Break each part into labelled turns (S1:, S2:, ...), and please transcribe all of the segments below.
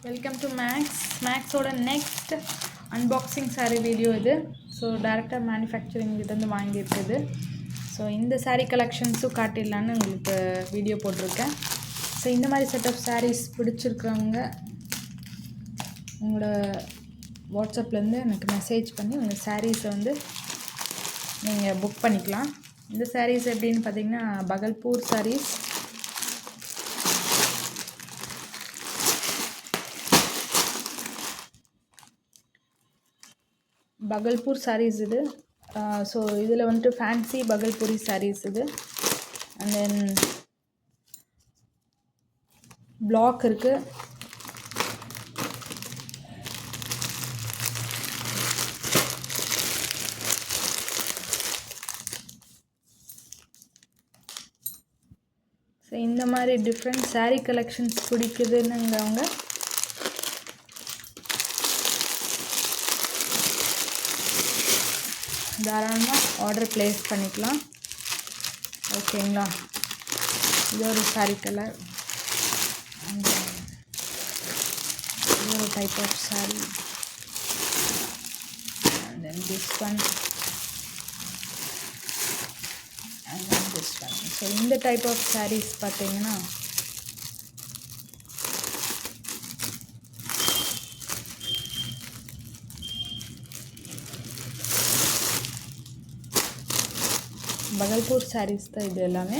S1: Welcome to மேக்ஸோட next unboxing saree video இது. So டேரெக்டாக மேனுஃபேக்சரிங் கிட்டேருந்து வாங்கியிருக்குது. ஸோ இந்த saree கலெக்ஷன்ஸும் காட்டிடலான்னு உங்களுக்கு வீடியோ போட்டிருக்கேன். ஸோ இந்த மாதிரி செட் ஆஃப் sarees பிடிச்சிருக்கிறவங்க உங்களோட வாட்ஸ்அப்லேருந்து எனக்கு மெசேஜ் பண்ணி உங்கள் சாரீஸை வந்து நீங்கள் புக் பண்ணிக்கலாம். இந்த sarees எப்படின்னு பார்த்தீங்கன்னா பகல்பூர் sarees. பகல்பூர் sarees இது. ஸோ இதில் வந்துட்டு ஃபேன்சி பகல்பூரி sarees இது. அண்ட் தென் பிளாக் இருக்குது. ஸோ இந்த மாதிரி டிஃப்ரெண்ட் saree கலெக்ஷன்ஸ் பிடிக்குதுன்னுங்கிறவங்க தாராளமாக ஆர்டர் ப்ளேஸ் பண்ணிக்கலாம். ஓகேங்களா? இது ஒரு saree கலர். இது ஒரு type of saree. And then this one and then this one. So இந்த டைப் ஆஃப் sarees பார்த்தீங்கன்னா பகல்பூர் sarees தான் இது எல்லாமே.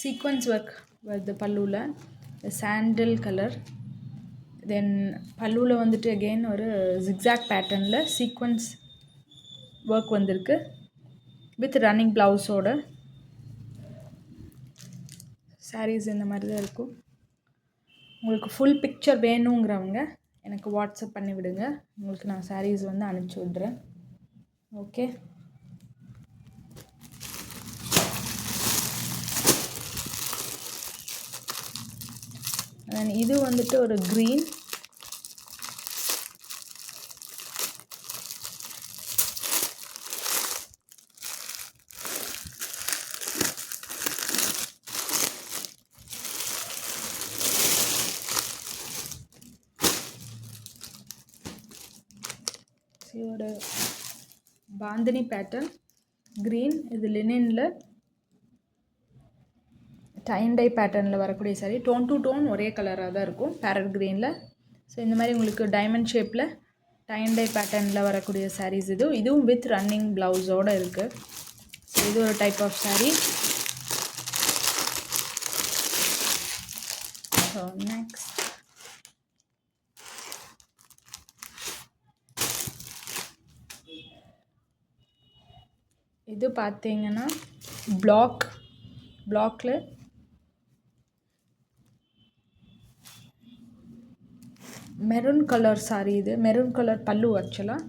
S1: சீக்வன்ஸ் ஒர்க் வருது பல்லுவில், சாண்டில் கலர். தென் பல்லுவில் வந்துட்டு அகெயின் ஒரு ஜிக்ஸாக் பேட்டர்னில் சீக்வன்ஸ் ஒர்க் வந்திருக்கு வித் ரன்னிங் ப்ளவுஸோட. sarees இந்த மாதிரி தான் இருக்கும். உங்களுக்கு ஃபுல் பிக்சர் வேணுங்கிறவங்க எனக்கு வாட்ஸ்அப் பண்ணி விடுங்க. உங்களுக்கு நான் sarees வந்து அனுப்பிச்சி விட்றேன். ஓகே, இது வந்துட்டு ஒரு க்ரீன். இதோட பாந்தினி பேட்டர்ன் க்ரீன். இது லினனில் டைன் டை பேட்டர்னில் வரக்கூடிய saree. டோன் டு டோன் ஒரே கலராக தான் இருக்கும், பேரட் க்ரீனில். ஸோ இந்த மாதிரி உங்களுக்கு டைமண்ட் ஷேப்பில் டைன் டை பேட்டர்னில் வரக்கூடிய sarees இதுவும் வித் ரன்னிங் ப்ளவுஸோடு இருக்குது. ஸோ இது ஒரு type of saree. So next இது பார்த்தீங்கன்னா பிளாக்கில் மெரூன் கலர் saree. இது மெரூன் கலர் பல்லு. ஆக்சுவலாக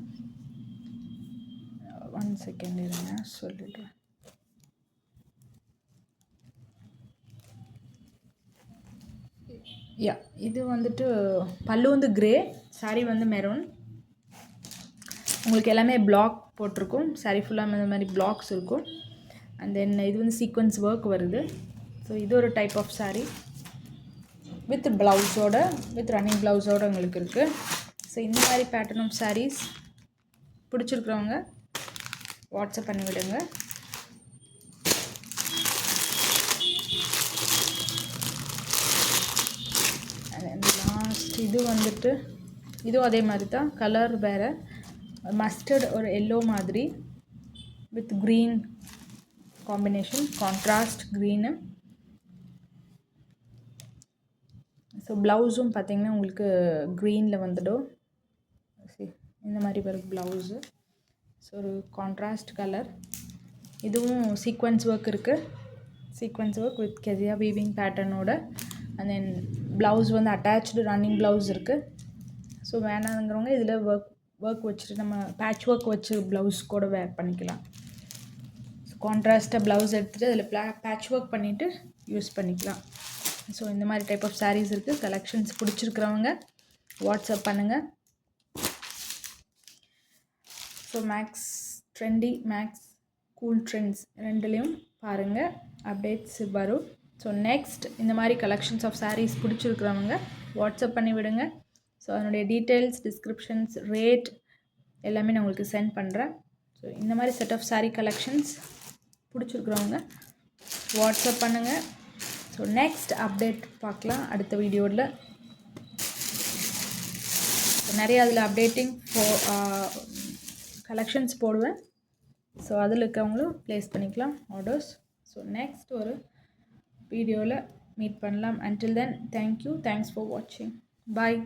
S1: ஒன் செகண்ட் இருங்க சொல்லிடுறேன். இது வந்துட்டு பல்லு வந்து கிரே, saree வந்து மெரூன். உங்களுக்கு எல்லாமே பிளாக் போட்டிருக்கும். saree ஃபுல்லாக இந்த மாதிரி பிளாக்ஸ் இருக்கும். அண்ட் தென் இது வந்து சீக்வன்ஸ் ஒர்க் வருது. ஸோ இது ஒரு டைப் ஆஃப் saree வித் ப்ளவுஸோட, வித் ரன்னிங் ப்ளவுஸோடு உங்களுக்கு இருக்குது. ஸோ இந்த மாதிரி பேட்டர்ன் ஆஃப் sarees பிடிச்சிருக்கிறவங்க வாட்ஸ்அப் பண்ணி விடுங்க. லாஸ்ட் இது வந்துட்டு இதுவும் அதே மாதிரி தான், கலர் வேறு, மஸ்டர்ட் ஒரு எல்லோ மாதிரி with green combination, contrast green. So ப்ளவுஸும் பார்த்திங்கன்னா உங்களுக்கு க்ரீனில் வந்துடும். இந்த மாதிரி வரும் ப்ளவுஸு. ஸோ ஒரு கான்ட்ராஸ்ட் கலர். இதுவும் சீக்வன்ஸ் ஒர்க் இருக்குது, சீக்வன்ஸ் ஒர்க் வித் கெசியா வீவிங் பேட்டர்னோட. அண்ட் தென் ப்ளவுஸ் வந்து அட்டாச்சு ரன்னிங் ப்ளவுஸ் இருக்குது. ஸோ வேணாங்கிறவங்க இதில் ஒர்க் வச்சுட்டு நம்ம பேட்ச் ஒர்க் வச்சு ப்ளவுஸ் கூட வேர் பண்ணிக்கலாம். கான்ட்ராஸ்ட்டாக ப்ளவுஸ் எடுத்துகிட்டு அதில் பேட்ச் ஒர்க் பண்ணிவிட்டு யூஸ் பண்ணிக்கலாம். ஸோ இந்த மாதிரி டைப் ஆஃப் sarees இருக்குது. கலெக்ஷன்ஸ் பிடிச்சிருக்கிறவங்க வாட்ஸ்அப் பண்ணுங்கள். So max trendy, max cool trends ரெண்டுலேயும் பாருங்கள், அப்டேட்ஸ் வரும். ஸோ நெக்ஸ்ட் இந்த மாதிரி கலெக்ஷன்ஸ் ஆஃப் சாரீஸ் பிடிச்சிருக்கிறவங்க வாட்ஸ்அப் பண்ணி விடுங்க. ஸோ அதனுடைய டீட்டெயில்ஸ், டிஸ்கிரிப்ஷன்ஸ், ரேட் எல்லாமே நான் உங்களுக்கு சென்ட் பண்ணுறேன். ஸோ இந்த மாதிரி செட் ஆஃப் சாரீ கலெக்ஷன்ஸ் பிடிச்சிருக்கிறவங்க வாட்ஸ்அப் பண்ணுங்கள். ஸோ நெக்ஸ்ட் அப்டேட் பார்க்கலாம் அடுத்த வீடியோவில். நிறைய அதில் அப்டேட்டிங் கலெக்ஷன்ஸ் போடுவேன். ஸோ அதில் இருக்கவங்களும் ப்ளேஸ் பண்ணிக்கலாம் ஆர்டர்ஸ். ஸோ நெக்ஸ்ட் ஒரு வீடியோவில் மீட் பண்ணலாம். Until then thank you, thanks for வாட்சிங், பாய்.